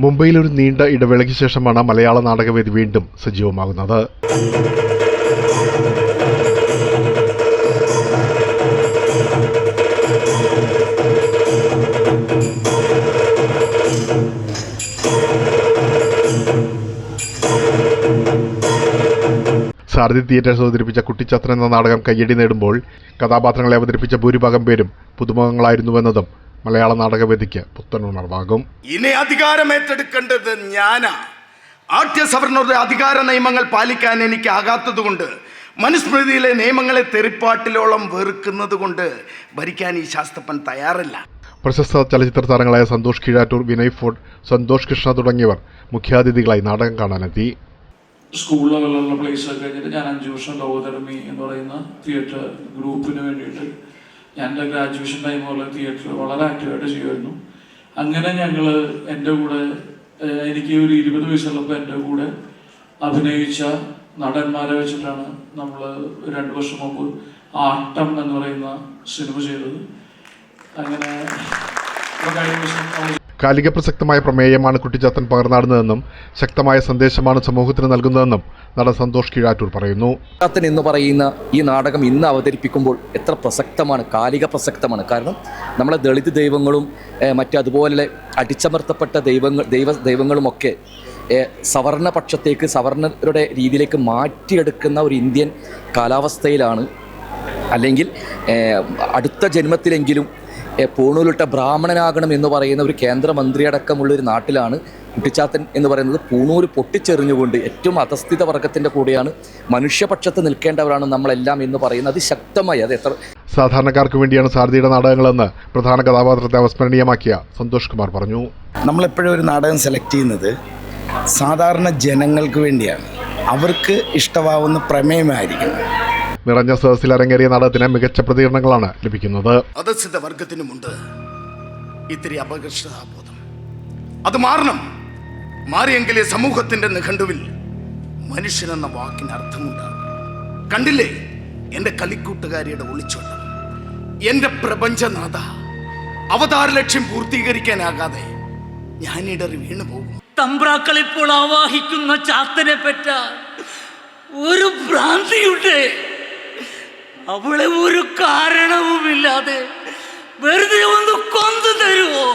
മുംബൈയിൽ ഒരു നീണ്ട ഇടവേളയ്ക്ക് ശേഷമാണ് മലയാള നാടകവേദി വീണ്ടും സജീവമാകുന്നത്. സാരഥി തിയേറ്റേഴ്സ് അവതരിപ്പിച്ച കുട്ടിച്ചത്രൻ എന്ന നാടകം കയ്യടി നേടുമ്പോൾ കഥാപാത്രങ്ങളെ അവതരിപ്പിച്ച ഭൂരിഭാഗം പേരും പുതുമുഖങ്ങളായിരുന്നുവെന്നതും മലയാള നാടകവേദിക്ക് പുത്തനുണർവാകും. ഇനി അധികാരം ഏറ്റെടുക്കേണ്ടത് ഞാനാ. ആട്യസവർണരുടെ അധികാര നിയമങ്ങൾ പാലിക്കാൻ എനിക്ക് ആകാത്തതുകൊണ്ട്, മനുസ്മൃതിയിലെ നിയമങ്ങളെ തെറിപ്പാട്ടിലോളം വെറുക്കുന്നത് കൊണ്ട് ഭരിക്കാൻ ഈ ശാസ്ത്രപ്പൻ തയ്യാറല്ല. പ്രശസ്ത ചലച്ചിത്ര താരങ്ങളായ സന്തോഷ് കീഴാറ്റൂർ, വിനയ് ഫോർട്ട്, സന്തോഷ് കൃഷ്ണ തുടങ്ങിയവർ മുഖ്യാതിഥികളായി നാടകം കാണാനെത്തി. സ്കൂൾ ലെവലിലുള്ള പ്ലേസ് കഴിഞ്ഞിട്ട് ഞാൻ 5 വർഷം ലോകധർമ്മി എന്ന് പറയുന്ന തിയേറ്റർ ഗ്രൂപ്പിന് വേണ്ടിയിട്ട് ഞാൻ എൻ്റെ ഗ്രാജുവേഷൻ ടൈം പോലെ തിയേറ്ററിൽ വളരെ ആക്റ്റീവായിട്ട് ചെയ്യുമായിരുന്നു. അങ്ങനെ ഞങ്ങൾ എൻ്റെ കൂടെ എനിക്ക് ഒരു 20 വയസ്സുള്ളപ്പോൾ എൻ്റെ കൂടെ അഭിനയിച്ച നടന്മാരെ വെച്ചിട്ടാണ് നമ്മൾ 2 വർഷം മുമ്പ് ആട്ടം എന്ന് പറയുന്ന സിനിമ ചെയ്തത്. അങ്ങനെ കഴിഞ്ഞ ദിവസം കാലിക പ്രസക്തമായ പ്രമേയമാണ് കുട്ടിച്ചാത്തൻ പകർന്നാടുന്നതെന്നും ശക്തമായ സന്ദേശമാണ് സമൂഹത്തിന് നൽകുന്നതെന്നും നടൻ സന്തോഷ് കീഴാറ്റൂർ പറയുന്നു. കുട്ടിച്ചാത്തൻ എന്ന് പറയുന്ന ഈ നാടകം ഇന്ന് അവതരിപ്പിക്കുമ്പോൾ എത്ര പ്രസക്തമാണ്, കാലിക പ്രസക്തമാണ്. കാരണം നമ്മളെ ദളിത് ദൈവങ്ങളും മറ്റതുപോലെ അടിച്ചമർത്തപ്പെട്ട ദൈവങ്ങളുമൊക്കെ സവർണപക്ഷത്തേക്ക്, സവർണരുടെ രീതിയിലേക്ക് മാറ്റിയെടുക്കുന്ന ഒരു ഇന്ത്യൻ കാലാവസ്ഥയിലാണ്. അല്ലെങ്കിൽ അടുത്ത ജന്മത്തിലെങ്കിലും പൂണൂലിട്ട ബ്രാഹ്മണനാകണം എന്ന് പറയുന്ന ഒരു കേന്ദ്രമന്ത്രിയടക്കമുള്ളൊരു നാട്ടിലാണ് കുട്ടിച്ചാത്തൻ എന്ന് പറയുന്നത്. പൂണൂല് പൊട്ടിച്ചെറിഞ്ഞുകൊണ്ട് ഏറ്റവും അധസ്ഥിത വർഗത്തിൻ്റെ കൂടെയാണ്, മനുഷ്യപക്ഷത്ത് നിൽക്കേണ്ടവരാണ് നമ്മളെല്ലാം എന്ന് പറയുന്നത് ശക്തമായി. അത് എത്ര സാധാരണക്കാർക്ക് വേണ്ടിയാണ് സാരഥിയുടെ നാടകങ്ങളെന്ന് പ്രധാന കഥാപാത്രത്തെ അവസ്മരണീയമാക്കിയ സന്തോഷ് കുമാർ പറഞ്ഞു. നമ്മളെപ്പോഴും ഒരു നാടകം സെലക്ട് ചെയ്യുന്നത് സാധാരണ ജനങ്ങൾക്ക് വേണ്ടിയാണ്, അവർക്ക് ഇഷ്ടമാവുന്ന പ്രമേയമായിരിക്കണം. നിറഞ്ഞ സദസ്സിൽ അരങ്ങേറിയ നാടകത്തിന് മികച്ച പ്രതികരണങ്ങളാണ് ലഭിക്കുന്നത്. അധസ്ഥിത വർഗത്തിനുമുണ്ട് ഇത്തിരി അപകർഷതാബോധം. അത് മാറണം. മാറിയെങ്കിലേ സമൂഹത്തിന്റെ നിഘണ്ടുവിൽ മനുഷ്യനെന്ന വാക്കിന് അർത്ഥമുണ്ടാകും. കണ്ടില്ലേ എന്റെ കളിക്കൂട്ടുകാരിയുടെ ഒളിച്ചോട്ടം, എന്റെ പ്രപഞ്ചനാഥ. അവതാര ലക്ഷ്യം പൂർത്തീകരിക്കാനാകാതെ ഞാൻ ഇടറി വീണു പോകും. തമ്പ്രാക്കൾ ഇപ്പോൾ ആവാഹിക്കുന്ന ചാത്തനെ പറ്റ ഒരു ഭ്രാന്തിയുണ്ട്. അവളെ ഒരു കാരണവുമില്ലാതെ വെറുതെ ഒന്ന് കൊന്നു തരുമോ?